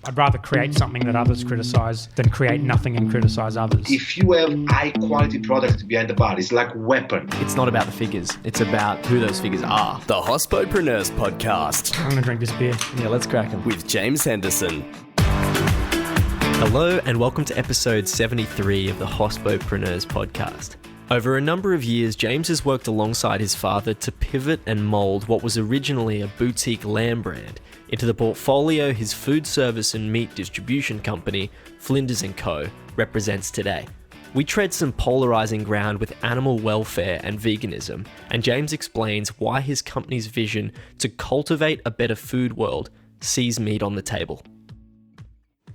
I'd rather create something that others criticise than create nothing and criticise others. If you have high quality product behind the bar, it's like a weapon. It's not about the figures, it's about who those figures are. The Hospodpreneurs Podcast. I'm going to drink this beer. Yeah, let's crack them. With James Henderson. Hello and welcome to episode 73 of the Hospodpreneurs Podcast. Over a number of years, James has worked alongside his father to pivot and mould what was originally a boutique lamb brand into the portfolio his food service and meat distribution company, Flinders and Co, represents today. We tread some polarising ground with animal welfare and veganism, and James explains why his company's vision to cultivate a better food world sees meat on the table.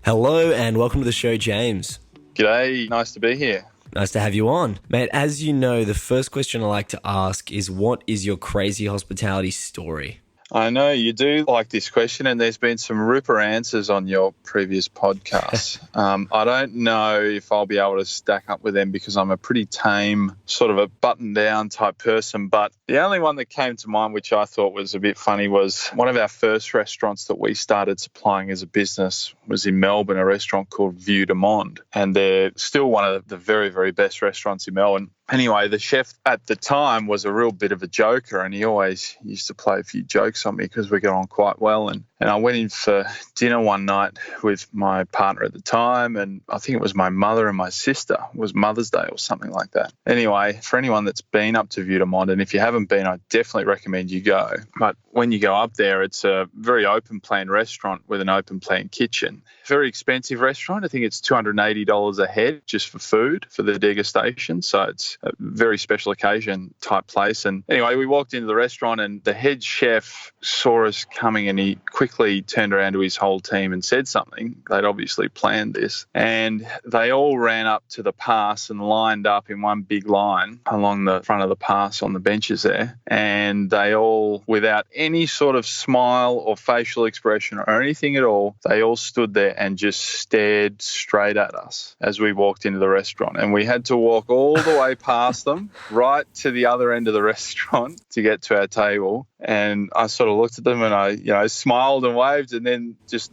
Hello and welcome to the show, James. G'day, nice to be here. Nice to have you on. Mate, as you know, the first question I like to ask is, what is your crazy hospitality story? I know you do like this question, and there's been some ripper answers on your previous podcasts. I don't know if I'll be able to stack up with them because I'm a pretty tame, sort of a button-down type person. But the only one that came to mind, which I thought was a bit funny, was one of our first restaurants that we started supplying as a business was in Melbourne, a restaurant called Vue de Monde. And they're still one of the very, very best restaurants in Melbourne. Anyway, the chef at the time was a real bit of a joker, and he always used to play a few jokes on me because we got on quite well. And I went in for dinner one night with my partner at the time, and I think it was my mother and my sister. It was Mother's Day or something like that. Anyway, for anyone that's been up to Vue de Monde, and if you haven't been, I definitely recommend you go. But when you go up there, it's a very open-plan restaurant with an open-plan kitchen. Very expensive restaurant. I think it's $280 a head just for food, for the degustation. So it's a very special occasion type place. And anyway, we walked into the restaurant and the head chef saw us coming and he quickly turned around to his whole team and said something. They'd obviously planned this. And they all ran up to the pass and lined up in one big line along the front of the pass on the benches there. And they all, without any sort of smile or facial expression or anything at all, they all stood there and just stared straight at us as we walked into the restaurant. And we had to walk all the way past them, right to the other end of the restaurant to get to our table. And I sort of looked at them and I smiled and waved, and then just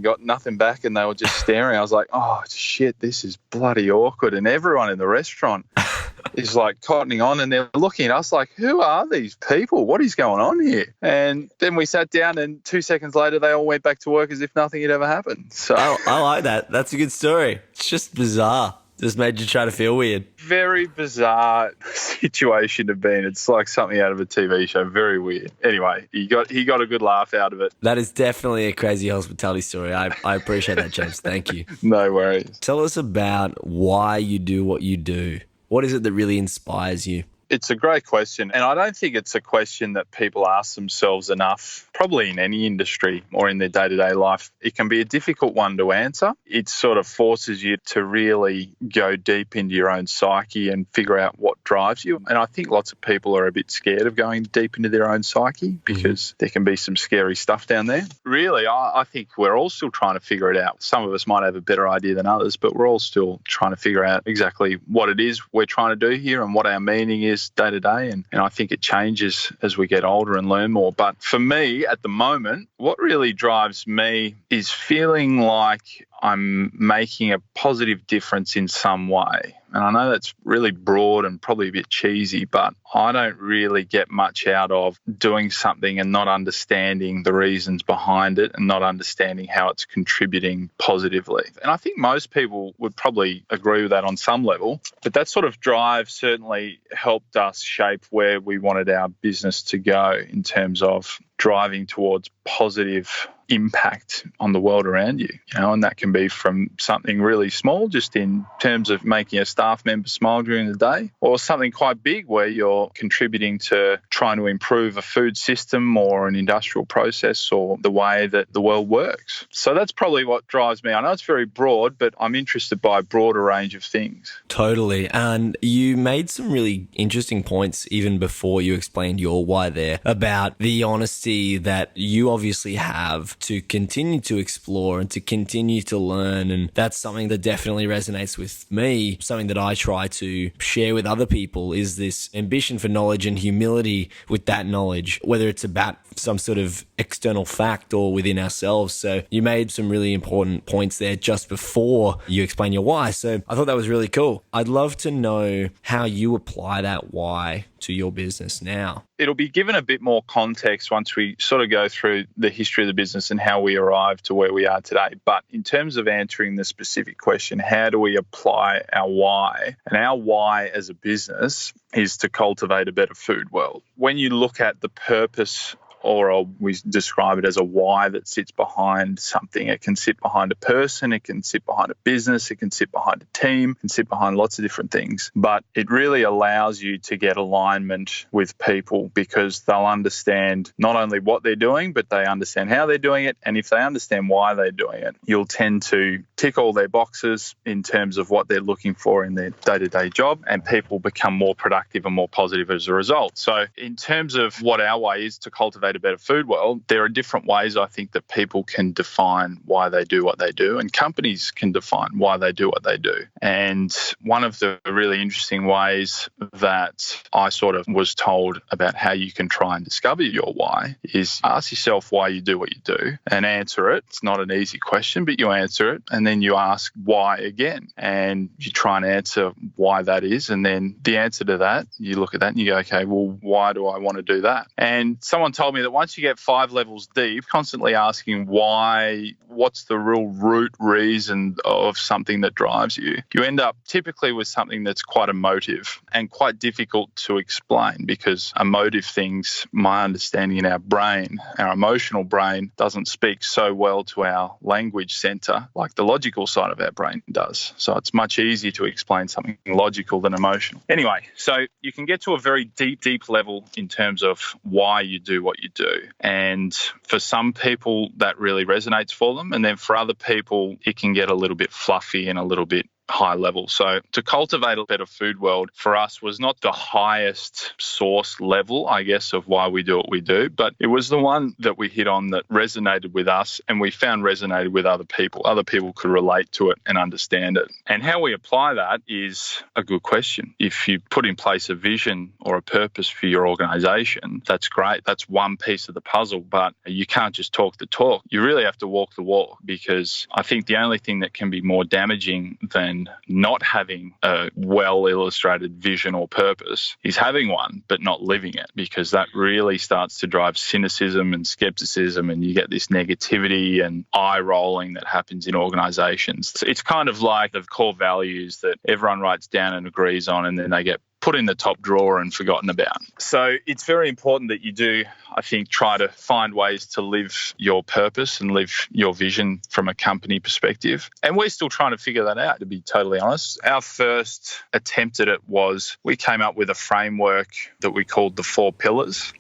got nothing back, and they were just staring. I was like, oh, shit, this is bloody awkward. And everyone in the restaurant is like cottoning on, and they're looking at us like, who are these people? What is going on here? And then we sat down, and 2 seconds later, they all went back to work as if nothing had ever happened. So I like that. That's a good story. It's just bizarre. Just made you try to feel weird. Very bizarre situation to be in. It's like something out of a TV show. Very weird. Anyway, he got a good laugh out of it. That is definitely a crazy hospitality story. I appreciate that, James. Thank you. No worries. Tell us about why you do what you do. What is it that really inspires you? It's a great question, and I don't think it's a question that people ask themselves enough, probably in any industry or in their day-to-day life. It can be a difficult one to answer. It sort of forces you to really go deep into your own psyche and figure out what drives you. And I think lots of people are a bit scared of going deep into their own psyche because there can be some scary stuff down there. Really, I think we're all still trying to figure it out. Some of us might have a better idea than others, but we're all still trying to figure out exactly what it is we're trying to do here and what our meaning is day to day, and I think it changes as we get older and learn more. But for me at the moment, what really drives me is feeling like I'm making a positive difference in some way. And I know that's really broad and probably a bit cheesy, but I don't really get much out of doing something and not understanding the reasons behind it and not understanding how it's contributing positively. And I think most people would probably agree with that on some level, but that sort of drive certainly helped us shape where we wanted our business to go in terms of driving towards positive impact on the world around you, and that can be from something really small, just in terms of making a staff member smile during the day, or something quite big where you're contributing to trying to improve a food system or an industrial process or the way that the world works. So that's probably what drives me. I know it's very broad, but I'm interested by a broader range of things. Totally. And you made some really interesting points even before you explained your why there about the honesty ability that you obviously have to continue to explore and to continue to learn. And that's something that definitely resonates with me. Something that I try to share with other people is this ambition for knowledge and humility with that knowledge, whether it's about some sort of external fact or within ourselves. So you made some really important points there just before you explain your why. So I thought that was really cool. I'd love to know how you apply that why to your business now. It'll be given a bit more context once we sort of go through the history of the business and how we arrived to where we are today. But in terms of answering the specific question, how do we apply our why? And our why as a business is to cultivate a better food world. When you look at the purpose, or we describe it as a why that sits behind something. It can sit behind a person, it can sit behind a business, it can sit behind a team, it can sit behind lots of different things. But it really allows you to get alignment with people because they'll understand not only what they're doing, but they understand how they're doing it. And if they understand why they're doing it, you'll tend to tick all their boxes in terms of what they're looking for in their day-to-day job, and people become more productive and more positive as a result. So in terms of what our way is to cultivate a better food world, there are different ways I think that people can define why they do what they do, and companies can define why they do what they do. And one of the really interesting ways that I sort of was told about how you can try and discover your why is ask yourself why you do what you do and answer it. It's not an easy question, but you answer it, and then you ask why again, and you try and answer why that is. And then the answer to that, you look at that and you go, okay, well, why do I want to do that? And someone told me that once you get 5 levels deep, constantly asking why, what's the real root reason of something that drives you, you end up typically with something that's quite emotive and quite difficult to explain, because emotive things, my understanding in our brain, our emotional brain, doesn't speak so well to our language center like the logical side of our brain does. So it's much easier to explain something logical than emotional. Anyway, so you can get to a very deep level in terms of why you do what you do. And for some people, that really resonates for them. And then for other people, it can get a little bit fluffy and a little bit high level. So to cultivate a better food world for us was not the highest source level, I guess, of why we do what we do, but it was the one that we hit on that resonated with us and we found resonated with other people. Other people could relate to it and understand it. And how we apply that is a good question. If you put in place a vision or a purpose for your organization, that's great. That's one piece of the puzzle, but you can't just talk the talk. You really have to walk the walk, because I think the only thing that can be more damaging than not having a well-illustrated vision or purpose is having one but not living it, because that really starts to drive cynicism and skepticism, and you get this negativity and eye-rolling that happens in organizations. It's kind of like the core values that everyone writes down and agrees on, and then they get put in the top drawer and forgotten about. So it's very important that you do, I think, try to find ways to live your purpose and live your vision from a company perspective. And we're still trying to figure that out, to be totally honest. Our first attempt at it was we came up with a framework that we called the 4 pillars.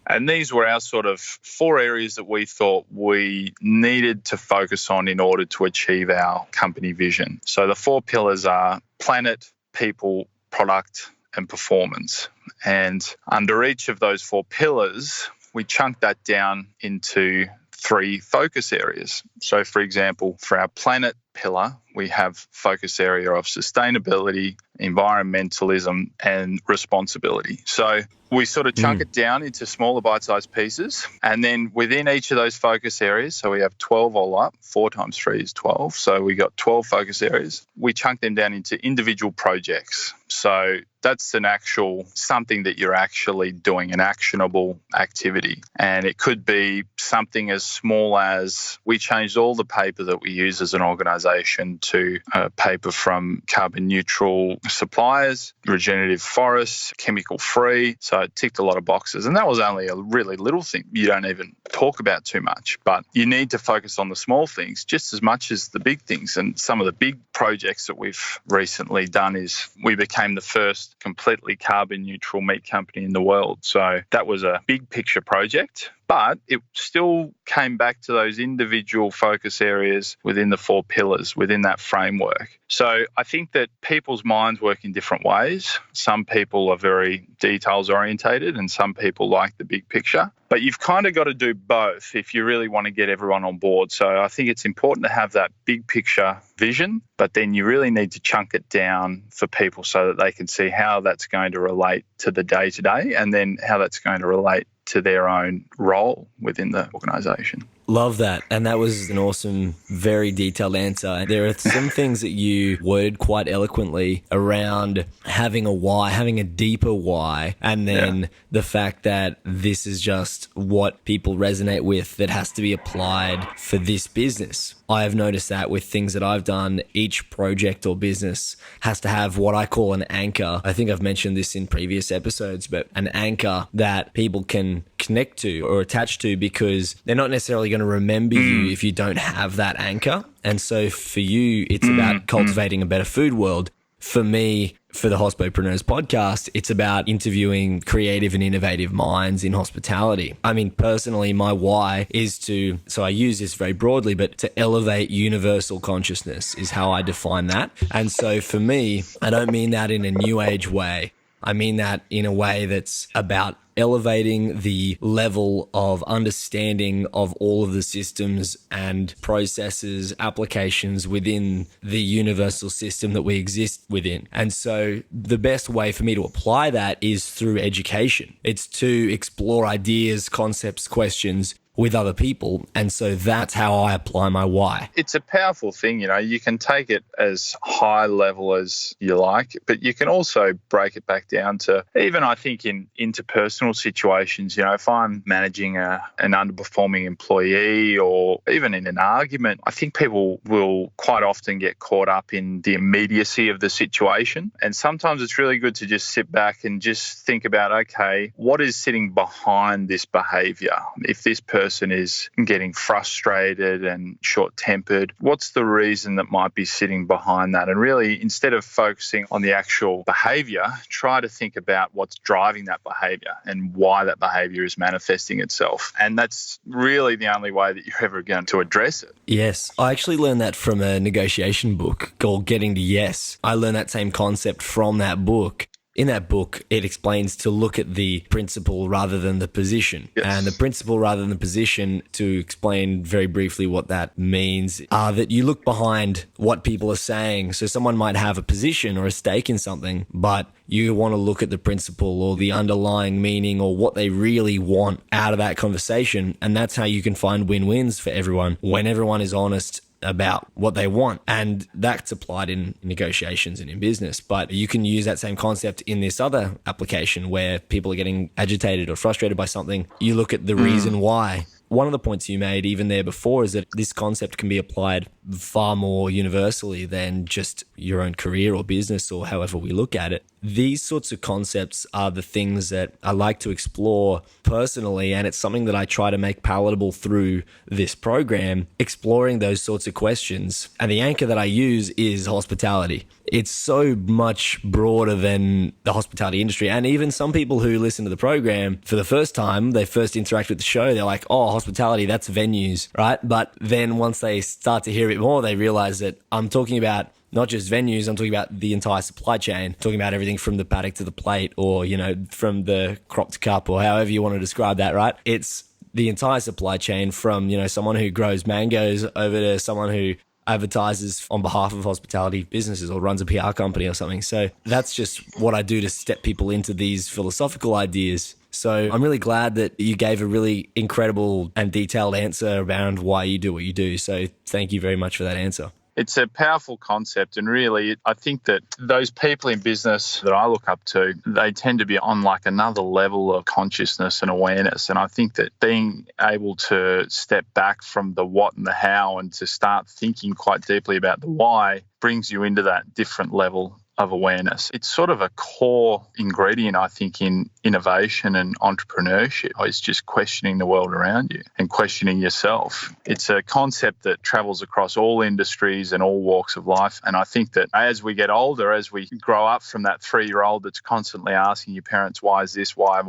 And these were our sort of 4 areas that we thought we needed to focus on in order to achieve our company vision. So the 4 pillars are planet, people, product, and performance. And under each of those 4 pillars, we chunked that down into 3 focus areas. So, for example, for our planet pillar, we have focus area of sustainability, environmentalism, and responsibility. So we sort of chunk it down into smaller bite-sized pieces. And then within each of those focus areas, so we have 12 all up, 4 times 3 is 12. So we got 12 focus areas. We chunk them down into individual projects. So that's an actual something that you're actually doing, an actionable activity. And it could be something as small as we changed all the paper that we use as an organization to paper from carbon neutral suppliers, regenerative forests, chemical free. So it ticked a lot of boxes. And that was only a really little thing you don't even talk about too much. But you need to focus on the small things just as much as the big things. And some of the big projects that we've recently done is we became the first completely carbon neutral meat company in the world. So that was a big picture project, but it still came back to those individual focus areas within the 4 pillars, within that framework. So I think that people's minds work in different ways. Some people are very details orientated and some people like the big picture. But you've kind of got to do both if you really want to get everyone on board. So I think it's important to have that big picture vision, but then you really need to chunk it down for people so that they can see how that's going to relate to the day-to-day and then how that's going to relate to their own role within the organisation. Love that. And that was an awesome, very detailed answer. There are some things that you worded quite eloquently around having a why, having a deeper why, and then the fact that this is just what people resonate with that has to be applied for this business. I have noticed that with things that I've done, each project or business has to have what I call an anchor. I think I've mentioned this in previous episodes, but an anchor that people can connect to or attach to, because they're not necessarily going to remember you if you don't have that anchor. And so for you, it's about cultivating a better food world. For me, for the Hospopreneurs podcast, it's about interviewing creative and innovative minds in hospitality. I mean, personally, my why is to, so I use this very broadly, but to elevate universal consciousness is how I define that. And so for me, I don't mean that in a new age way. I mean that in a way that's about elevating the level of understanding of all of the systems and processes, applications within the universal system that we exist within. And so the best way for me to apply that is through education. It's to explore ideas, concepts, questions with other people. And so that's how I apply my why. It's a powerful thing, you can take it as high level as you like, but you can also break it back down to even, I think, in interpersonal situations. If I'm managing an underperforming employee or even in an argument, I think people will quite often get caught up in the immediacy of the situation. And sometimes it's really good to just sit back and just think about, okay, what is sitting behind this behavior? If this person is getting frustrated and short-tempered, what's the reason that might be sitting behind that? And really, instead of focusing on the actual behavior, try to think about what's driving that behavior and why that behavior is manifesting itself. And that's really the only way that you're ever going to address it. Yes. I actually learned that from a negotiation book called Getting to Yes. I learned that same concept from that book. In that book, it explains to look at the principle rather than the position. Yes. And the principle rather than the position, to explain very briefly what that means, are that you look behind what people are saying. So someone might have a position or a stake in something, but you want to look at the principle or the underlying meaning or what they really want out of that conversation. And that's how you can find win-wins for everyone when everyone is honest about what they want. And that's applied in negotiations and in business. But you can use that same concept in this other application where people are getting agitated or frustrated by something. You look at the reason why. One of the points you made even there before is that this concept can be applied far more universally than just your own career or business or however we look at it. These sorts of concepts are the things that I like to explore personally, and it's something that I try to make palatable through this program, exploring those sorts of questions. And the anchor that I use is hospitality. It's so much broader than the hospitality industry. And even some people who listen to the program for the first time, they first interact with the show, they're like, oh, hospitality, that's venues, right? But then once they start to hear it more, they realize that I'm talking about not just venues, I'm talking about the entire supply chain, talking about everything from the paddock to the plate, or, from the crop to cup, or however you want to describe that, right? It's the entire supply chain from, someone who grows mangoes over to someone who advertises on behalf of hospitality businesses or runs a PR company or something. So that's just what I do to step people into these philosophical ideas. So I'm really glad that you gave a really incredible and detailed answer around why you do what you do. So thank you very much for that answer. It's a powerful concept, and really, I think that those people in business that I look up to, they tend to be on like another level of consciousness and awareness. And I think that being able to step back from the what and the how and to start thinking quite deeply about the why brings you into that different level of awareness. It's sort of a core ingredient, I think, in innovation and entrepreneurship is just questioning the world around you and questioning yourself. It's a concept that travels across all industries and all walks of life. And I think that as we get older, as we grow up from that 3-year-old that's constantly asking your parents, why is this, why,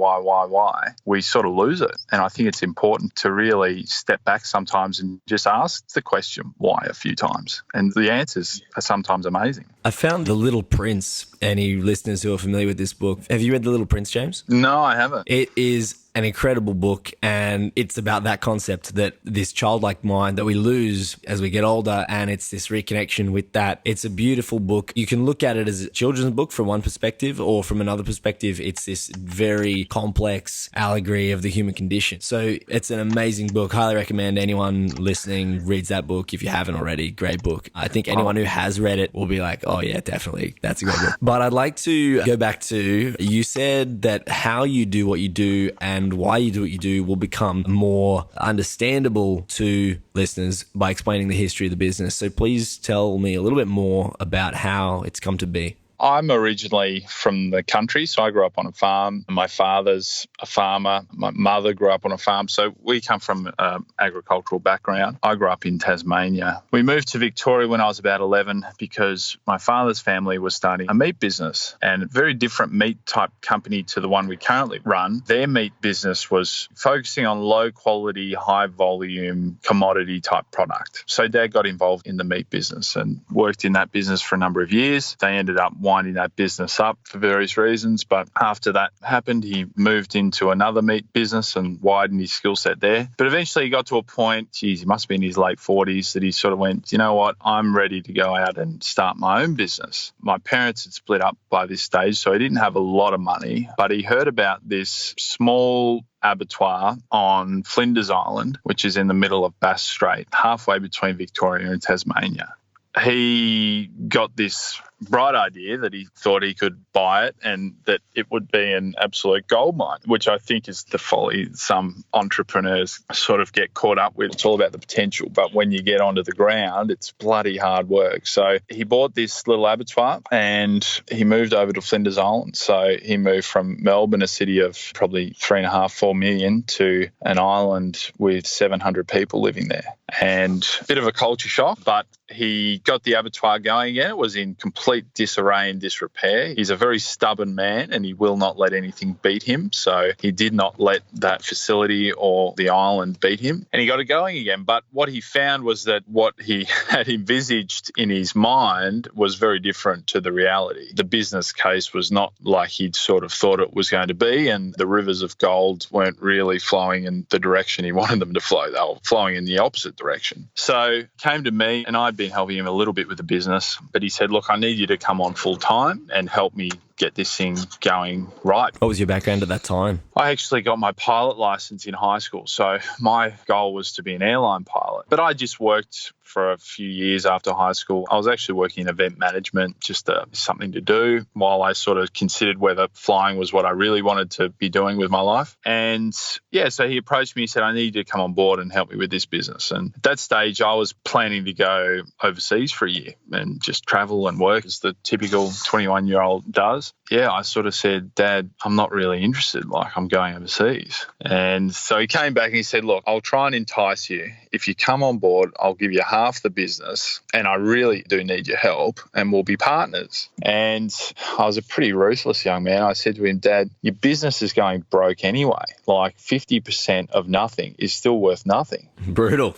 we sort of lose it. And I think it's important to really step back sometimes and just ask the question, why, a few times. And the answers are sometimes amazing. I found The Little Prince. Any listeners who are familiar with this book, have you read The Little Prince, James? No, I haven't. It is an incredible book, and it's about that concept that this childlike mind that we lose as we get older, and it's this reconnection with that. It's a beautiful book. You can look at it as a children's book from one perspective, or from another perspective, it's this very complex allegory of the human condition. So it's an amazing book. Highly recommend anyone listening reads that book if you haven't already. Great book. I think anyone who has read it will be like, oh yeah, definitely, that's a great book. But I'd like to go back to, you said that how you do what you do and why you do what you do will become more understandable to listeners by explaining the history of the business. So please tell me a little bit more about how it's come to be. I'm originally from the country, so I grew up on a farm. My father's a farmer. My mother grew up on a farm, so we come from an agricultural background. I grew up in Tasmania. We moved to Victoria when I was about 11 because my father's family was starting a meat business, and a very different meat type company to the one we currently run. Their meat business was focusing on low quality, high volume, commodity type product. So Dad got involved in the meat business and worked in that business for a number of years. They ended up winding that business up for various reasons. But after that happened, he moved into another meat business and widened his skill set there. But eventually he got to a point, he must be in his late 40s, that he sort of went, you know what, I'm ready to go out and start my own business. My parents had split up by this stage, so he didn't have a lot of money, but he heard about this small abattoir on Flinders Island, which is in the middle of Bass Strait, halfway between Victoria and Tasmania. He got this bright idea that he thought he could buy it and that it would be an absolute goldmine, which I think is the folly some entrepreneurs sort of get caught up with. It's all about the potential, but when you get onto the ground, it's bloody hard work. So he bought this little abattoir and he moved over to Flinders Island. So he moved from Melbourne, a city of probably 3.5–4 million, to an island with 700 people living there. And a bit of a culture shock, but he got the abattoir going again. It was in complete disarray and disrepair. He's a very stubborn man and he will not let anything beat him. So he did not let that facility or the island beat him, and he got it going again. But what he found was that what he had envisaged in his mind was very different to the reality. The business case was not like he'd sort of thought it was going to be, and the rivers of gold weren't really flowing in the direction he wanted them to flow. They were flowing in the opposite direction. So he came to me, and I'd been helping him a little bit with the business, but he said, look, I need you to come on full time and help me get this thing going right. What was your background at that time? I actually got my pilot license in high school. So my goal was to be an airline pilot, but I just worked for a few years after high school. I was actually working in event management, just something to do while I sort of considered whether flying was what I really wanted to be doing with my life. And yeah, so he approached me and said, I need you to come on board and help me with this business. And at that stage, I was planning to go overseas for a year and just travel and work as the typical 21-year-old does. Yeah, I sort of said, Dad, I'm not really interested. Like, I'm going overseas. And so he came back and he said, look, I'll try and entice you. If you come on board, I'll give you half the business and I really do need your help and we'll be partners. And I was a pretty ruthless young man. I said to him, Dad, your business is going broke anyway. Like 50% of nothing is still worth nothing. Brutal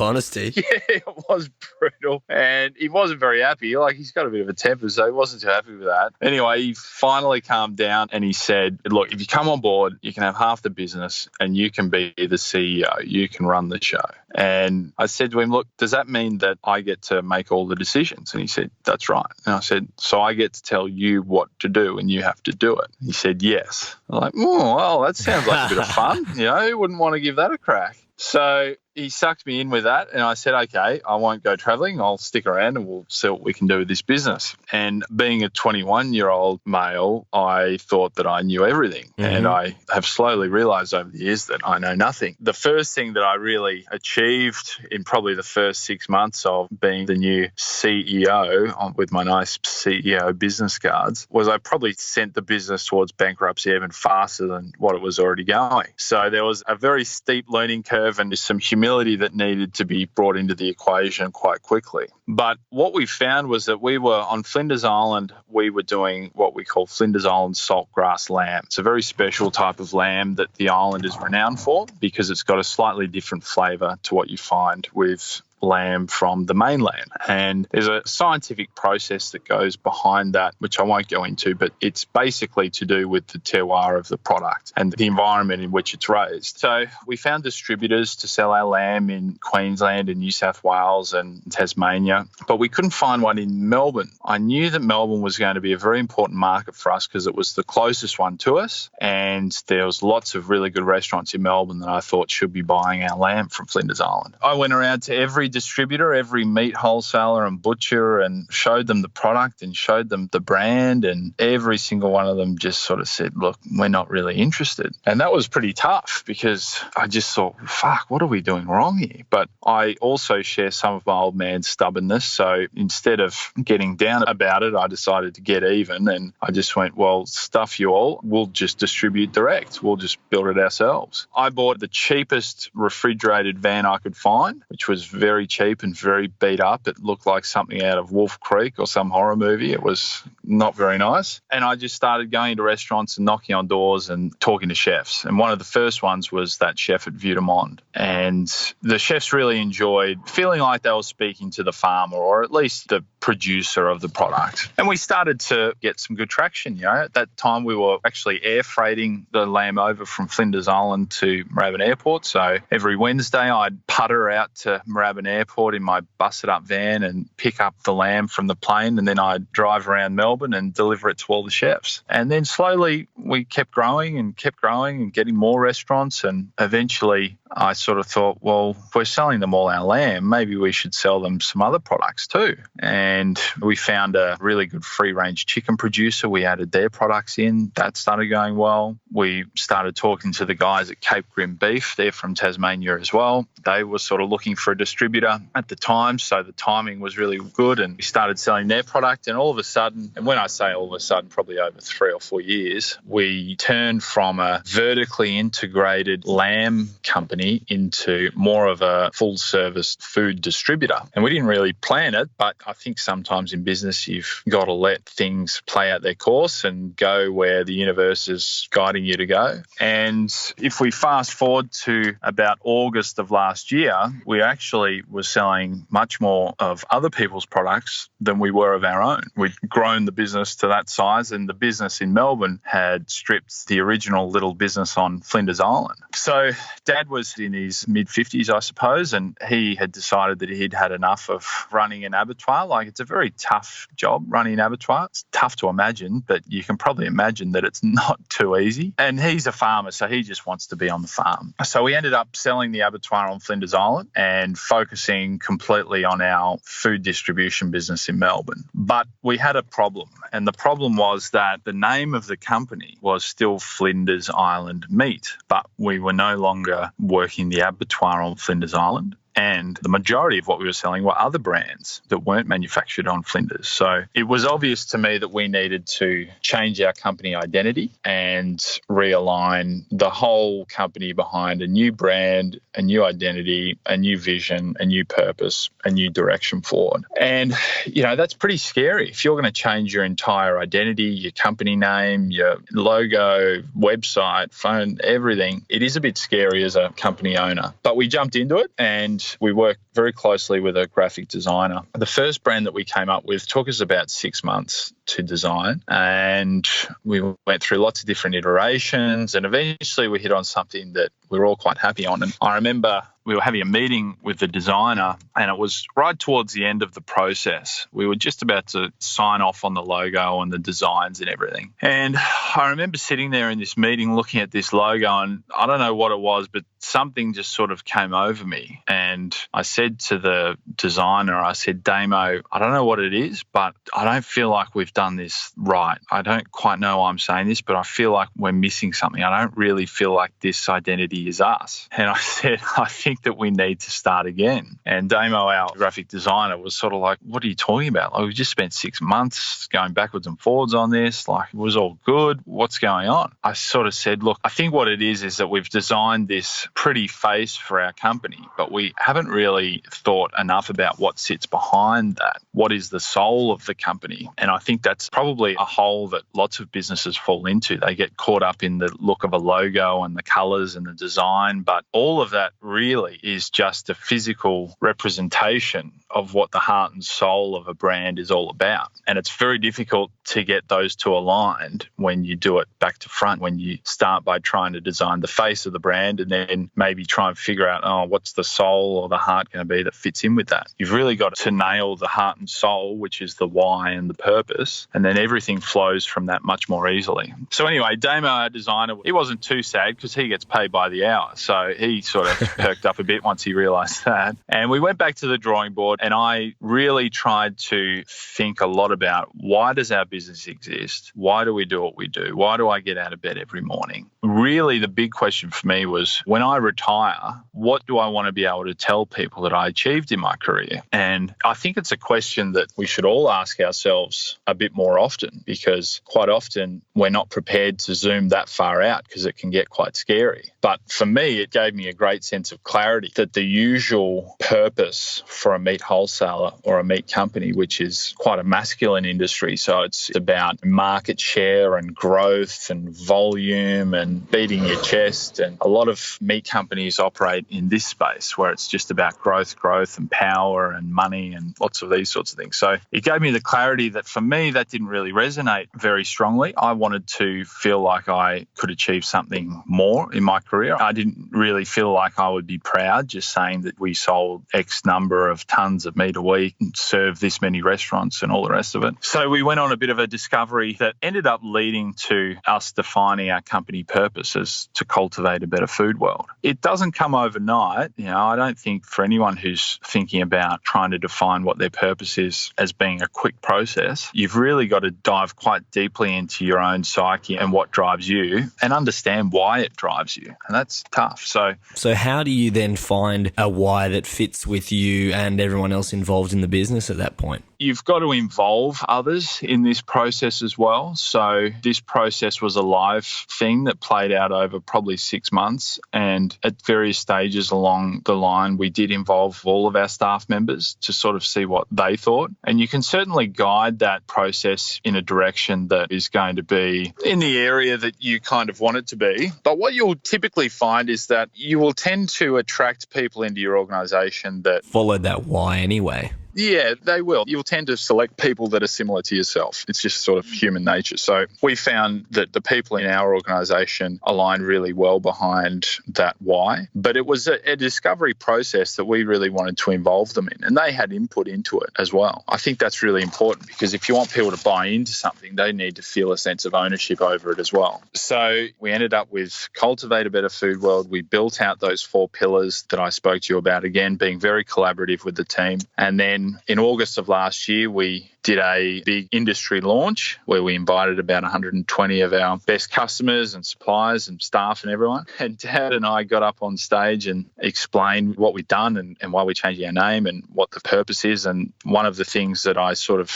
honesty. Yeah, it was brutal. And he wasn't very happy. Like, he's got a bit of a temper, so he wasn't too happy with that. Anyway, he finally calmed down and he said, look, if you come on board, you can have half the business and you can be the CEO. You can run the show. And I said to him, look, does that mean that I get to make all the decisions? And he said, that's right. And I said, so I get to tell you what to do and you have to do it? He said, yes. I'm like, oh, well, that sounds like a bit of fun. You know, who wouldn't want to give that a crack? So he sucked me in with that, and I said, okay, I won't go travelling. I'll stick around and we'll see what we can do with this business. And being a 21-year-old male, I thought that I knew everything. And I have slowly realised over the years that I know nothing. The first thing that I really achieved in probably the first 6 months of being the new CEO with my nice CEO business cards was I probably sent the business towards bankruptcy even faster than what it was already going. So there was a very steep learning curve and some humility that needed to be brought into the equation quite quickly. But what we found was that we were on Flinders Island, we were doing what we call Flinders Island saltgrass lamb. It's a very special type of lamb that the island is renowned for because it's got a slightly different flavour to what you find with lamb from the mainland. And there's a scientific process that goes behind that, which I won't go into, but it's basically to do with the terroir of the product and the environment in which it's raised. So we found distributors to sell our lamb in Queensland and New South Wales and Tasmania, but we couldn't find one in Melbourne. I knew that Melbourne was going to be a very important market for us because it was the closest one to us, and there was lots of really good restaurants in Melbourne that I thought should be buying our lamb from Flinders Island. I went around to every distributor, every meat wholesaler and butcher, and showed them the product and showed them the brand, and every single one of them just sort of said, look, we're not really interested. And that was pretty tough because I just thought, fuck, what are we doing wrong here? But I also share some of my old man's stubbornness, so instead of getting down about it, I decided to get even, and I just went, well, stuff you all, we'll just distribute direct, we'll just build it ourselves. I bought the cheapest refrigerated van I could find, which was very cheap and very beat up. It looked like something out of Wolf Creek or some horror movie. It was not very nice. And I just started going to restaurants and knocking on doors and talking to chefs. And one of the first ones was that chef at Vue de Monde. And the chefs really enjoyed feeling like they were speaking to the farmer or at least the producer of the product. And we started to get some good traction. You know, at that time we were actually air freighting the lamb over from Flinders Island to Moorabbin Airport. So every Wednesday I'd putter out to Moorabbin Airport in my busted up van and pick up the lamb from the plane, and then I'd drive around Melbourne and deliver it to all the chefs. And then slowly we kept growing and getting more restaurants, and eventually I sort of thought, well, if we're selling them all our lamb, maybe we should sell them some other products too. And we found a really good free-range chicken producer. We added their products in. That started going well. We started talking to the guys at Cape Grim Beef. They're from Tasmania as well. They were sort of looking for a distributor at the time, so the timing was really good, and we started selling their product. And all of a sudden, and when I say all of a sudden, probably over 3 or 4 years, we turned from a vertically integrated lamb company into more of a full-service food distributor. And we didn't really plan it, but I think sometimes in business you've got to let things play out their course and go where the universe is guiding you to go. And if we fast forward to about August of last year, we actually were selling much more of other people's products than we were of our own. We'd grown the business to that size, and the business in Melbourne had stripped the original little business on Flinders Island. So Dad was in his mid-50s, I suppose, and he had decided that he'd had enough of running an abattoir. Like, it's a very tough job, running an abattoir. It's tough to imagine, but you can probably imagine that it's not too easy. And he's a farmer, so he just wants to be on the farm. So we ended up selling the abattoir on Flinders Island and focusing completely on our food distribution business in Melbourne. But we had a problem, and the problem was that the name of the company was still Flinders Island Meat, but we were no longer working the abattoir on Flinders Island. And the majority of what we were selling were other brands that weren't manufactured on Flinders. So it was obvious to me that we needed to change our company identity and realign the whole company behind a new brand, a new identity, a new vision, a new purpose, a new direction forward. And, you know, that's pretty scary. If you're going to change your entire identity, your company name, your logo, website, phone, everything, it is a bit scary as a company owner. But we jumped into it, and we worked very closely with a graphic designer. The first brand that we came up with took us about 6 months to design, and we went through lots of different iterations, and eventually we hit on something that we were all quite happy on. And I remember we were having a meeting with the designer, and it was right towards the end of the process. We were just about to sign off on the logo and the designs and everything. And I remember sitting there in this meeting looking at this logo, and I don't know what it was, but something just sort of came over me. And I said to the designer, I said, Damo, I don't know what it is, but I don't feel like we've done this right. I don't quite know why I'm saying this, but I feel like we're missing something. I don't really feel like this identity is us. And I said, I think that we need to start again. And Damo, our graphic designer, was sort of like, what are you talking about? Like, we just spent 6 months going backwards and forwards on this. Like, it was all good. What's going on? I sort of said, look, I think what it is that we've designed this pretty face for our company, but we haven't really thought enough about what sits behind that. What is the soul of the company? And I think that's probably a hole that lots of businesses fall into. They get caught up in the look of a logo and the colours and the design, but all of that really is just a physical representation of what the heart and soul of a brand is all about. And it's very difficult to get those two aligned when you do it back to front, when you start by trying to design the face of the brand and then maybe try and figure out, what's the soul or the heart going to be that fits in with that. You've really got to nail the heart and soul, which is the why and the purpose, and then everything flows from that much more easily. So anyway, Damo, our designer, he wasn't too sad because he gets paid by the hour. So he sort of perked up a bit once he realised that. And we went back to the drawing board, and I really tried to think a lot about, why does our business exist? Why do we do what we do? Why do I get out of bed every morning? Really, the big question for me was, when I retire, what do I want to be able to tell people that I achieved in my career? And I think it's a question that we should all ask ourselves a bit more often, because quite often we're not prepared to zoom that far out because it can get quite scary. But for me, it gave me a great sense of clarity that the usual purpose for a meat wholesaler or a meat company, which is quite a masculine industry, so it's about market share and growth and volume and beating your chest, and a lot of meat companies operate in this space where it's just about growth and power and money and lots of these sorts of things. So it gave me the clarity that for me, that didn't really resonate very strongly. I wanted to feel like I could achieve something more in my career. I didn't really feel like I would be proud just saying that we sold X number of tons of meat a week and served this many restaurants and all the rest of it. So we went on a bit of a discovery that ended up leading to us defining our company purpose as to cultivate a better food world. It doesn't come overnight. I don't think for anyone who's thinking about trying to define what their purpose is as being a quick process, you've really got to dive quite deeply into your own psyche and what drives you and understand why it drives you. And that's tough. So how do you then find a why that fits with you and everyone else involved in the business at that point? You've got to involve others in this process as well. So this process was a live thing that played out over probably 6 months. And at various stages along the line, we did involve all of our staff members to sort of see what they thought. And you can certainly guide that process in a direction that is going to be in the area that you kind of want it to be. But what you'll typically find is that you will tend to attract people into your organisation that follow that why anyway. Yeah, they will. You'll tend to select people that are similar to yourself. It's just sort of human nature. So we found that the people in our organisation aligned really well behind that why. But it was a discovery process that we really wanted to involve them in, and they had input into it as well. I think that's really important, because if you want people to buy into something, they need to feel a sense of ownership over it as well. So we ended up with Cultivate a Better Food World. We built out those 4 pillars that I spoke to you about, again, being very collaborative with the team. And then in August of last year, we did a big industry launch where we invited about 120 of our best customers and suppliers and staff and everyone. And Dad and I got up on stage and explained what we'd done and why we changed our name and what the purpose is. And one of the things that I sort of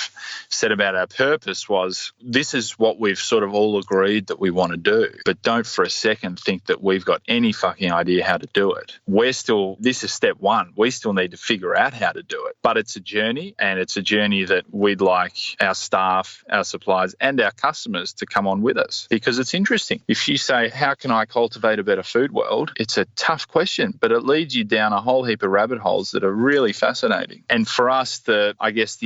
said about our purpose was, this is what we've sort of all agreed that we want to do. But don't for a second think that we've got any fucking idea how to do it. This is step 1. We still need to figure out how to do it. But it's a journey, and it's a journey that we'd like our staff, our suppliers, and our customers to come on with us, because it's interesting. If you say, how can I cultivate a better food world? It's a tough question, but it leads you down a whole heap of rabbit holes that are really fascinating. And for us, the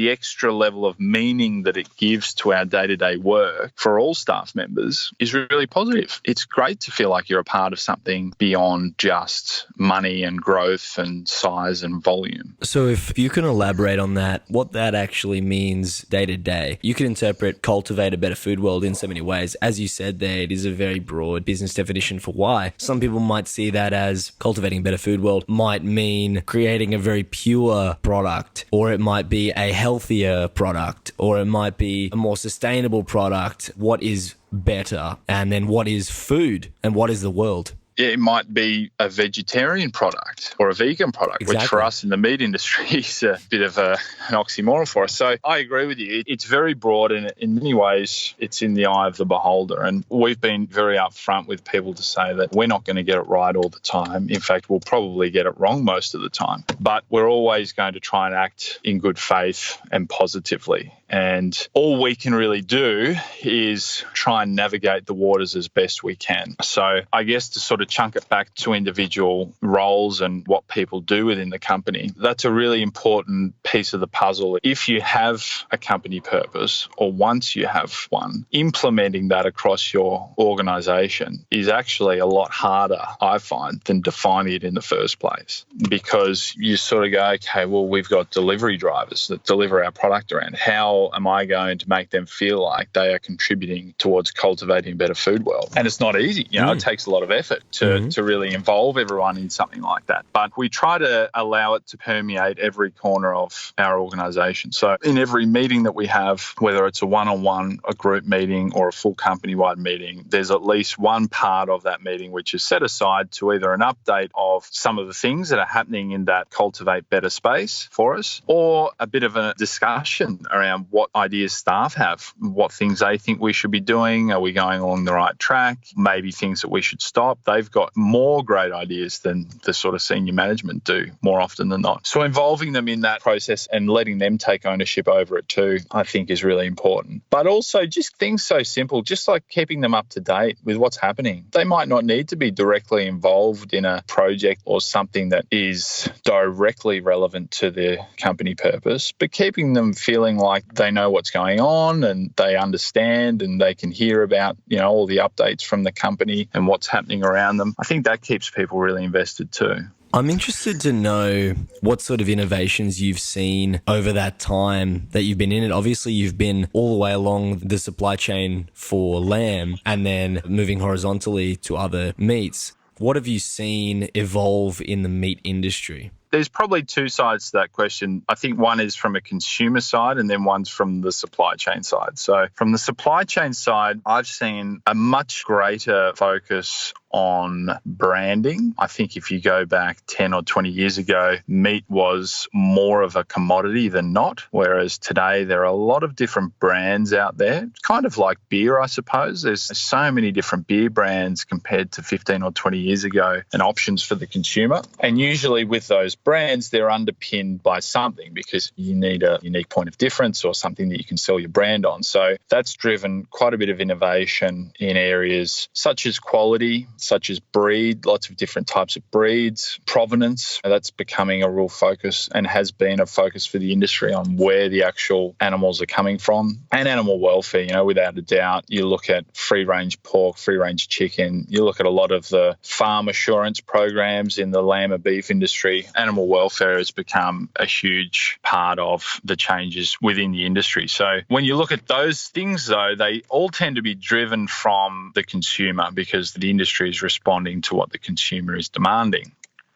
extra level of meaning that it gives to our day-to-day work for all staff members is really positive. It's great to feel like you're a part of something beyond just money and growth and size and volume. So if you can elaborate on that, what that actually means means day to day. You can interpret cultivate a better food world in so many ways. As you said there, it is a very broad business definition for why. Some people might see that as cultivating a better food world might mean creating a very pure product, or it might be a healthier product, or it might be a more sustainable product. What is better? And then what is food and what is the world? It might be a vegetarian product or a vegan product, Exactly. which for us in the meat industry is a bit of an oxymoron for us. So I agree with you. It's very broad, and in many ways it's in the eye of the beholder. And we've been very upfront with people to say that we're not going to get it right all the time. In fact, we'll probably get it wrong most of the time. But we're always going to try and act in good faith and positively. And all we can really do is try and navigate the waters as best we can. So I guess to sort of chunk it back to individual roles and what people do within the company, that's a really important piece of the puzzle. If you have a company purpose, or once you have one, implementing that across your organisation is actually a lot harder, I find, than defining it in the first place. Because you sort of go, okay, well, we've got delivery drivers that deliver our product around. How am I going to make them feel like they are contributing towards cultivating a better food world? And it's not easy. It takes a lot of effort to really involve everyone in something like that. But we try to allow it to permeate every corner of our organisation. So in every meeting that we have, whether it's a one-on-one, a group meeting, or a full company-wide meeting, there's at least one part of that meeting which is set aside to either an update of some of the things that are happening in that cultivate better space for us, or a bit of a discussion around what ideas staff have, what things they think we should be doing. Are we going along the right track? Maybe things that we should stop. They've got more great ideas than the sort of senior management do more often than not. So involving them in that process and letting them take ownership over it too, I think is really important. But also just things so simple, just like keeping them up to date with what's happening. They might not need to be directly involved in a project or something that is directly relevant to their company purpose, but keeping them feeling like they know what's going on and they understand and they can hear about, all the updates from the company and what's happening around them. I think that keeps people really invested too. I'm interested to know what sort of innovations you've seen over that time that you've been in it. Obviously, you've been all the way along the supply chain for lamb and then moving horizontally to other meats. What have you seen evolve in the meat industry? There's probably two sides to that question. I think one is from a consumer side and then one's from the supply chain side. So from the supply chain side, I've seen a much greater focus on branding. I think if you go back 10 or 20 years ago, meat was more of a commodity than not, whereas today there are a lot of different brands out there. It's kind of like beer, I suppose. There's so many different beer brands compared to 15 or 20 years ago and options for the consumer. And usually with those brands, they're underpinned by something because you need a unique point of difference or something that you can sell your brand on. So that's driven quite a bit of innovation in areas such as quality, such as breed, lots of different types of breeds, provenance. That's becoming a real focus and has been a focus for the industry on where the actual animals are coming from, and animal welfare. Without a doubt, you look at free-range pork, free-range chicken, you look at a lot of the farm assurance programs in the lamb and beef industry. Animal welfare has become a huge part of the changes within the industry. So when you look at those things, though, they all tend to be driven from the consumer because the industry is responding to what the consumer is demanding.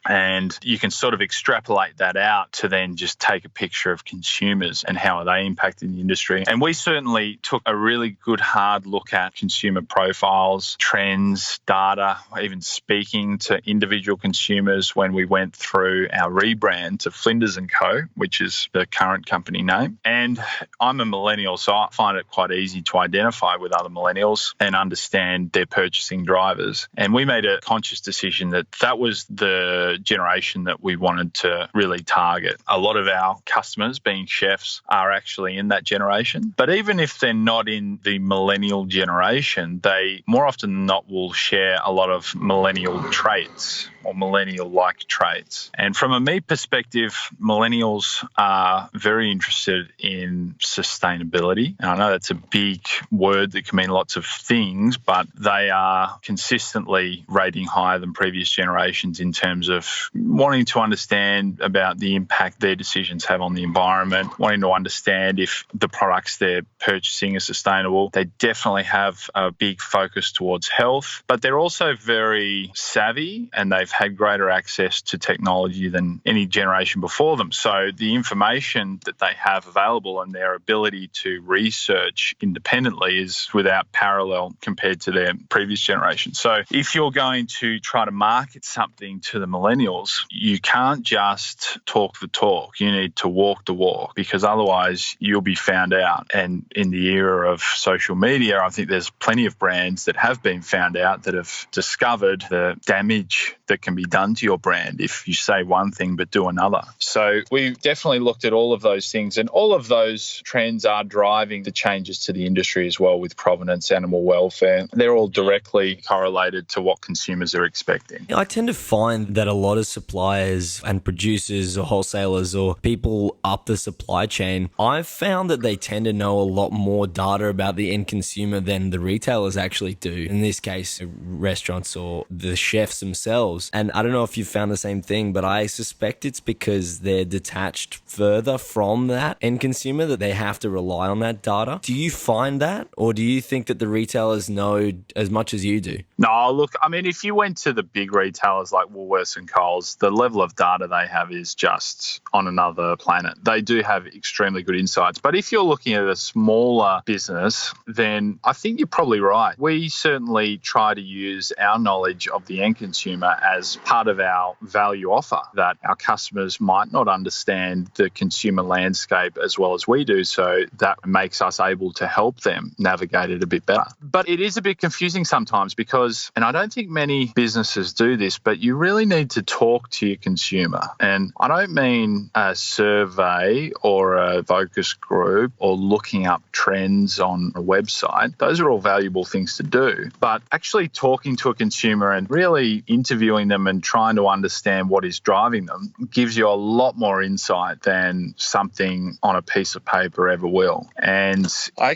And you can sort of extrapolate that out to then just take a picture of consumers and how are they impacting the industry. And we certainly took a really good hard look at consumer profiles, trends, data, even speaking to individual consumers when we went through our rebrand to Flinders and Co, which is the current company name. And I'm a millennial, so I find it quite easy to identify with other millennials and understand their purchasing drivers. And we made a conscious decision that that was the generation that we wanted to really target. A lot of our customers, being chefs, are actually in that generation. But even if they're not in the millennial generation, they more often than not will share a lot of millennial traits. or millennial-like traits. And from a meat perspective, millennials are very interested in sustainability. And I know that's a big word that can mean lots of things, but they are consistently rating higher than previous generations in terms of wanting to understand about the impact their decisions have on the environment, wanting to understand if the products they're purchasing are sustainable. They definitely have a big focus towards health, but they're also very savvy and they've had greater access to technology than any generation before them. So the information that they have available and their ability to research independently is without parallel compared to their previous generation. So if you're going to try to market something to the millennials, you can't just talk the talk. You need to walk the walk, because otherwise you'll be found out. And in the era of social media, I think there's plenty of brands that have been found out that have discovered the damage that can be done to your brand if you say one thing but do another. So we've definitely looked at all of those things, and all of those trends are driving the changes to the industry as well, with provenance, animal welfare. They're all directly correlated to what consumers are expecting. I tend to find that a lot of suppliers and producers or wholesalers or people up the supply chain, I've found that they tend to know a lot more data about the end consumer than the retailers actually do. In this case, restaurants or the chefs themselves. And I don't know if you've found the same thing, but I suspect it's because they're detached further from that end consumer that they have to rely on that data. Do you find that, or do you think that the retailers know as much as you do? No, look, I mean, if you went to the big retailers like Woolworths and Coles, the level of data they have is just on another planet. They do have extremely good insights. But if you're looking at a smaller business, then I think you're probably right. We certainly try to use our knowledge of the end consumer as part of our value offer, that our customers might not understand the consumer landscape as well as we do. So that makes us able to help them navigate it a bit better. But it is a bit confusing sometimes because, and I don't think many businesses do this, but you really need to talk to your consumer. And I don't mean a survey or a focus group or looking up trends on a website. Those are all valuable things to do. But actually talking to a consumer and really interviewing them and trying to understand what is driving them gives you a lot more insight than something on a piece of paper ever will. And I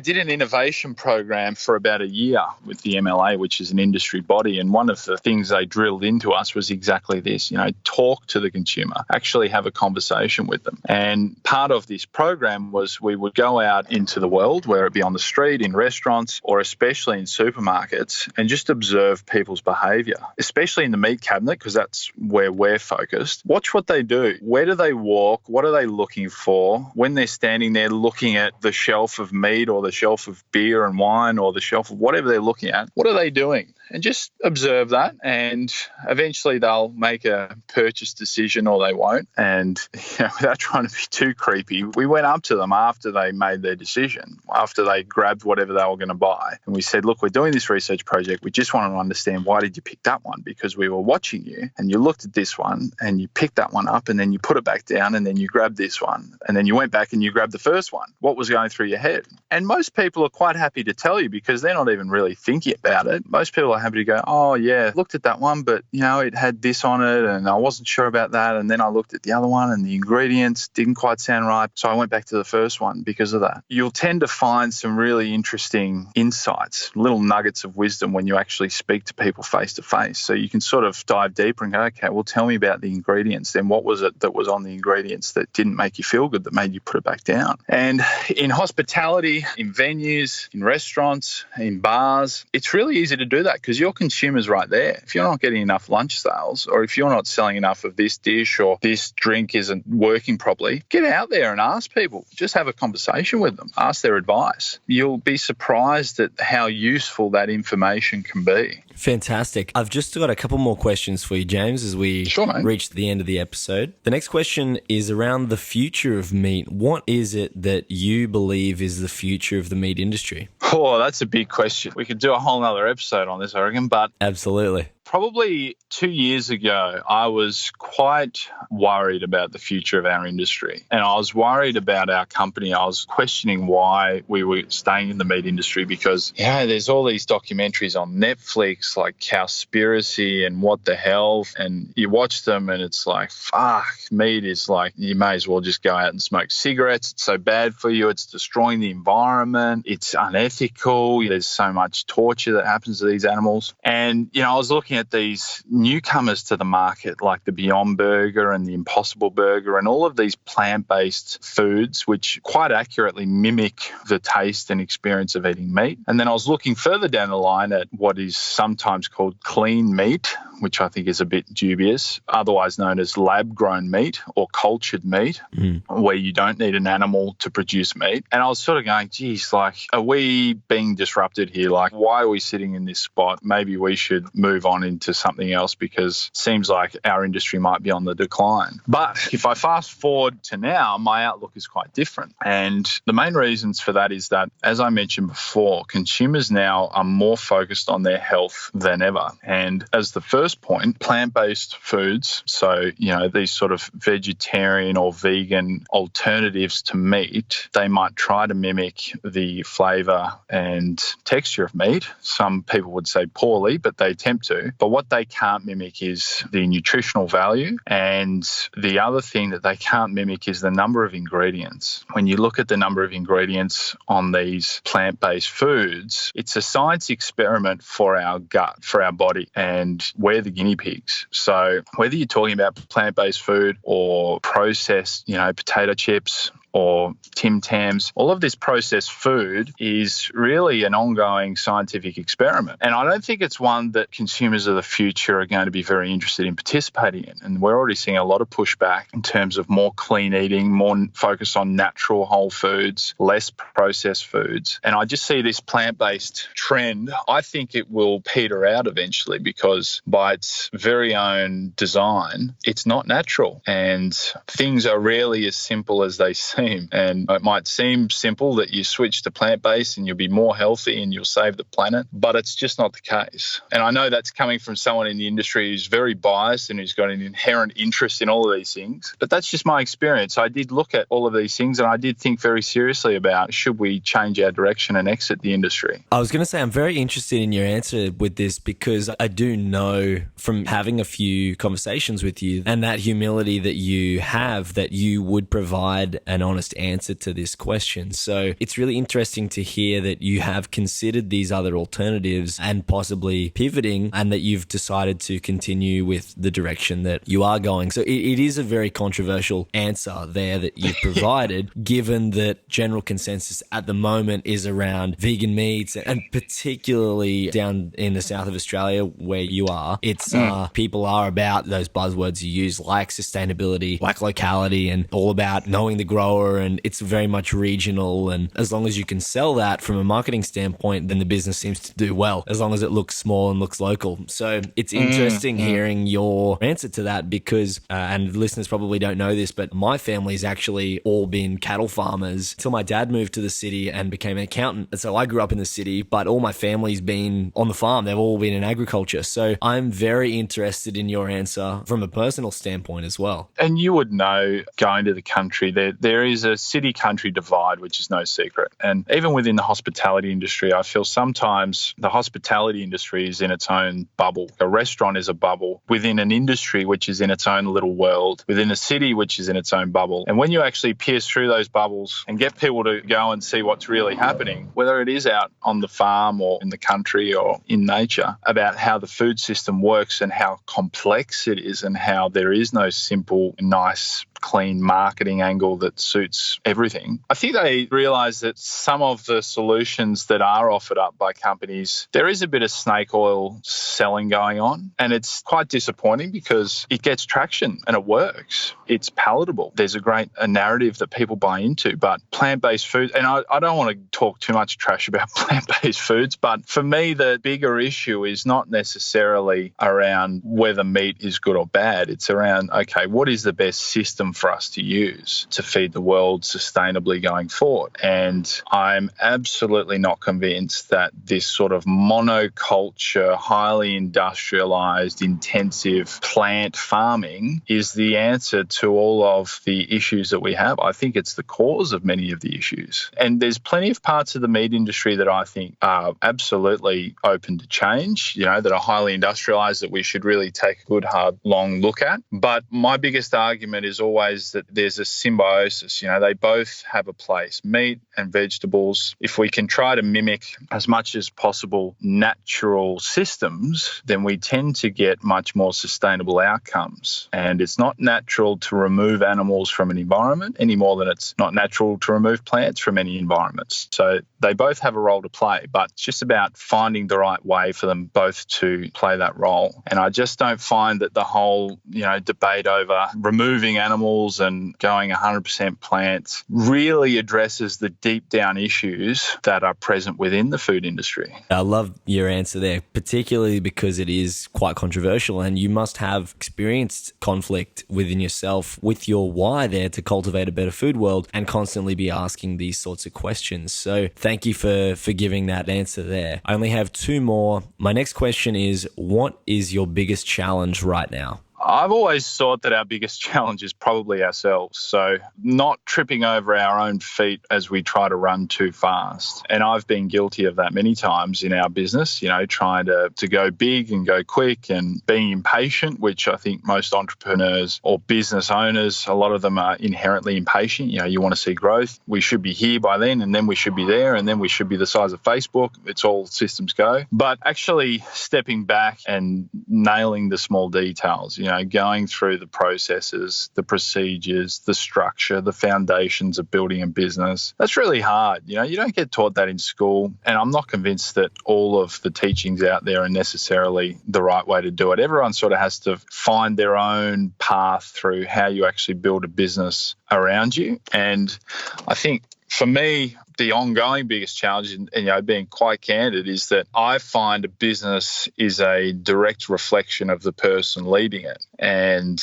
did an innovation program for about a year with the MLA, which is an industry body. And one of the things they drilled into us was exactly this, talk to the consumer, actually have a conversation with them. And part of this program was we would go out into the world, whether it be on the street, in restaurants, or especially in supermarkets, and just observe people's behaviour, especially in the meat cabinet, because that's where we're focused. Watch what they do. Where do they walk? What are they looking for? When they're standing there looking at the shelf of meat or the shelf of beer and wine or the shelf of whatever they're looking at, what are they doing? And just observe that, and eventually they'll make a purchase decision or they won't. And without trying to be too creepy, we went up to them after they made their decision, after they grabbed whatever they were going to buy. And we said, look, we're doing this research project. We just want to understand, why did you pick that one? Because we were watching you and you looked at this one and you picked that one up and then you put it back down and then you grabbed this one and then you went back and you grabbed the first one. What was going through your head? And most people are quite happy to tell you because they're not even really thinking about it. Most people are happy to go, oh yeah, looked at that one, but it had this on it and I wasn't sure about that. And then I looked at the other one and the ingredients didn't quite sound right. So I went back to the first one because of that. You'll tend to find some really interesting insights, little nuggets of wisdom when you actually speak to people face to face. So you can sort of dive deeper and go, okay, well, tell me about the ingredients. Then what was it that was on the ingredients that didn't make you feel good, that made you put it back down? And in hospitality, in venues, in restaurants, in bars, it's really easy to do that because your consumer's right there. If you're not getting enough lunch sales, or if you're not selling enough of this dish, or this drink isn't working properly, get out there and ask people. Just have a conversation with them. Ask their advice. You'll be surprised at how useful that information can be. Fantastic. I've just got a couple more questions for you, James, as we reach the end of the episode. The next question is around the future of meat. What is it that you believe is the future of the meat industry? Oh, that's a big question. We could do a whole nother episode on this, I reckon, but absolutely. Probably 2 years ago, I was quite worried about the future of our industry. And I was worried about our company. I was questioning why we were staying in the meat industry because, there's all these documentaries on Netflix like Cowspiracy and What the Hell. And you watch them and it's like, fuck, meat is like, you may as well just go out and smoke cigarettes. It's so bad for you. It's destroying the environment. It's unethical. There's so much torture that happens to these animals. And, I was looking at these newcomers to the market like the Beyond Burger and the Impossible Burger and all of these plant-based foods which quite accurately mimic the taste and experience of eating meat. And then I was looking further down the line at what is sometimes called clean meat, which I think is a bit dubious, otherwise known as lab-grown meat or cultured meat, where you don't need an animal to produce meat. And I was sort of going, geez, like, are we being disrupted here? Like, why are we sitting in this spot? Maybe we should move on into something else because it seems like our industry might be on the decline. But if I fast forward to now, my outlook is quite different. And the main reasons for that is that, as I mentioned before, consumers now are more focused on their health than ever. And as the first point, plant-based foods, so, these sort of vegetarian or vegan alternatives to meat, they might try to mimic the flavour and texture of meat. Some people would say poorly, but they attempt to. But what they can't mimic is the nutritional value. And the other thing that they can't mimic is the number of ingredients. When you look at the number of ingredients on these plant-based foods, it's a science experiment for our gut, for our body, and we're the guinea pigs. So whether you're talking about plant-based food or processed, potato chips, or Tim Tams, all of this processed food is really an ongoing scientific experiment. And I don't think it's one that consumers of the future are going to be very interested in participating in. And we're already seeing a lot of pushback in terms of more clean eating, more focus on natural whole foods, less processed foods. And I just see this plant-based trend. I think it will peter out eventually because by its very own design, it's not natural. And things are rarely as simple as they seem. And it might seem simple that you switch to plant-based and you'll be more healthy and you'll save the planet, but it's just not the case. And I know that's coming from someone in the industry who's very biased and who's got an inherent interest in all of these things. But that's just my experience. I did look at all of these things and I did think very seriously about should we change our direction and exit the industry. I was going to say I'm very interested in your answer with this because I do know from having a few conversations with you and that humility that you have that you would provide an honest answer to this question. So it's really interesting to hear that you have considered these other alternatives and possibly pivoting and that you've decided to continue with the direction that you are going. So it is a very controversial answer there that you've provided, given that general consensus at the moment is around vegan meats and particularly down in the south of Australia where you are, it's people are about those buzzwords you use like sustainability, like locality and all about knowing the grower, and it's very much regional, and as long as you can sell that from a marketing standpoint, then the business seems to do well, as long as it looks small and looks local. So it's interesting hearing your answer to that because, and listeners probably don't know this, but my family's actually all been cattle farmers until my dad moved to the city and became an accountant. And so I grew up in the city, but all my family's been on the farm. They've all been in agriculture. So I'm very interested in your answer from a personal standpoint as well. And you would know, going to the country, there is a city-country divide, which is no secret. And even within the hospitality industry, I feel sometimes the hospitality industry is in its own bubble. A restaurant is a bubble within an industry which is in its own little world, within a city which is in its own bubble. And when you actually pierce through those bubbles and get people to go and see what's really happening, whether it is out on the farm or in the country or in nature, about how the food system works and how complex it is and how there is no simple, nice, clean marketing angle that suits everything. I think they realise that some of the solutions that are offered up by companies, there is a bit of snake oil selling going on, and it's quite disappointing because it gets traction and it works. It's palatable. There's a great narrative that people buy into, but plant-based foods, and I don't want to talk too much trash about plant-based foods, but for me, the bigger issue is not necessarily around whether meat is good or bad. It's around, okay, what is the best system system for us to use to feed the world sustainably going forward. And I'm absolutely not convinced that this sort of monoculture, highly industrialized, intensive plant farming is the answer to all of the issues that we have. I think it's the cause of many of the issues. And there's plenty of parts of the meat industry that I think are absolutely open to change, that are highly industrialized, that we should really take a good, hard, long look at. But my biggest argument is always that there's a symbiosis. They both have a place, meat and vegetables. If we can try to mimic as much as possible natural systems, then we tend to get much more sustainable outcomes. And it's not natural to remove animals from an environment any more than it's not natural to remove plants from any environments. So they both have a role to play, but it's just about finding the right way for them both to play that role. And I just don't find that the whole, debate over removing animals and going 100% plants really addresses the deep down issues that are present within the food industry. I love your answer there, particularly because it is quite controversial and you must have experienced conflict within yourself with your why there to cultivate a better food world and constantly be asking these sorts of questions. So thank you for giving that answer there. I only have two more. My next question is, what is your biggest challenge right now? I've always thought that our biggest challenge is probably ourselves. So not tripping over our own feet as we try to run too fast. And I've been guilty of that many times in our business, trying to go big and go quick and being impatient, which I think most entrepreneurs or business owners, a lot of them are inherently impatient. You want to see growth. We should be here by then, and then we should be there, and then we should be the size of Facebook. It's all systems go. But actually stepping back and nailing the small details, going through the processes, the procedures, the structure, the foundations of building a business. That's really hard. You don't get taught that in school. And I'm not convinced that all of the teachings out there are necessarily the right way to do it. Everyone sort of has to find their own path through how you actually build a business around you. And I think for me, the ongoing biggest challenge, and being quite candid, is that I find a business is a direct reflection of the person leading it. And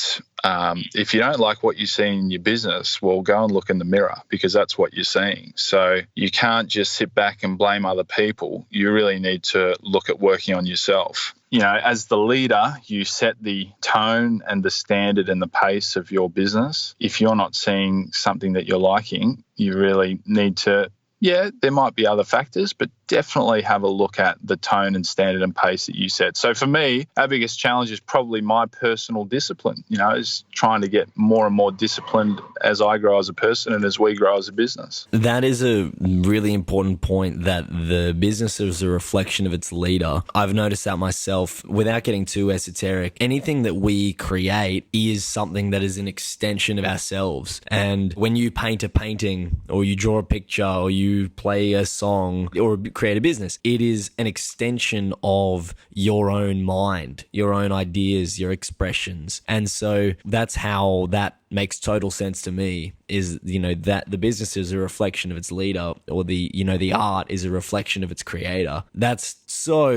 if you don't like what you see in your business, well, go and look in the mirror, because that's what you're seeing. So you can't just sit back and blame other people. You really need to look at working on yourself. As the leader, you set the tone and the standard and the pace of your business. If you're not seeing something that you're liking, you really need to, there might be other factors, but definitely have a look at the tone and standard and pace that you set. So for me, our biggest challenge is probably my personal discipline, is trying to get more and more disciplined as I grow as a person and as we grow as a business. That is a really important point, that the business is a reflection of its leader. I've noticed that myself. Without getting too esoteric, anything that we create is something that is an extension of ourselves. And when you paint a painting or you draw a picture or you play a song or create a business, it is an extension of your own mind, your own ideas, your expressions. And so that's how that makes total sense to me, is, that the business is a reflection of its leader, or the art is a reflection of its creator. That's so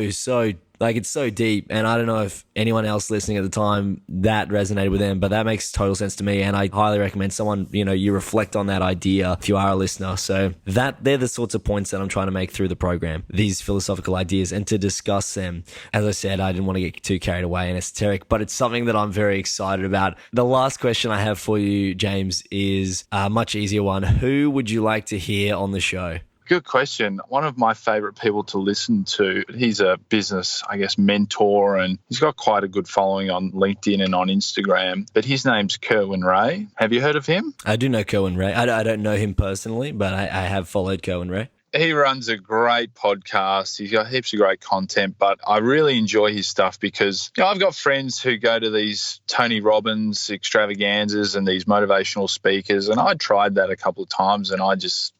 it's so deep, and I don't know if anyone else listening at the time that resonated with them, but that makes total sense to me, and I highly recommend someone, you reflect on that idea if you are a listener. So they're the sorts of points that I'm trying to make through the program, these philosophical ideas, and to discuss them. As I said, I didn't want to get too carried away and esoteric, but it's something that I'm very excited about. The last question I have for you, James, is a much easier one. Who would you like to hear on the show? Good question. One of my favorite people to listen to, he's a business, mentor, and he's got quite a good following on LinkedIn and on Instagram, but his name's Kerwin Ray. Have you heard of him? I do know Kerwin Ray. I don't know him personally, but I have followed Kerwin Ray. He runs a great podcast. He's got heaps of great content, but I really enjoy his stuff because I've got friends who go to these Tony Robbins extravaganzas and these motivational speakers, and I tried that a couple of times and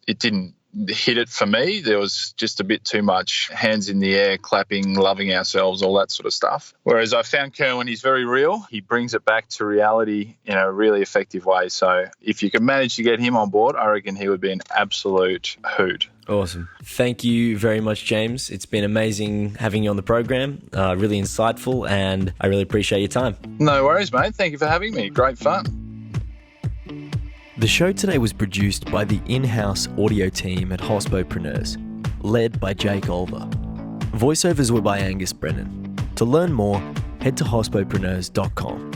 it didn't hit it for me. There was just a bit too much hands in the air, clapping, loving ourselves, all that sort of stuff. Whereas I found Kerwin, he's very real. He brings it back to reality in a really effective way. So if you could manage to get him on board, I reckon he would be an absolute hoot. Awesome. Thank you very much, James. It's been amazing having you on the program. Really insightful, and I really appreciate your time. No worries, mate. Thank you for having me. Great fun. The show today was produced by the in-house audio team at Hospopreneurs, led by Jake Olver. Voiceovers were by Angus Brennan. To learn more, head to hospopreneurs.com.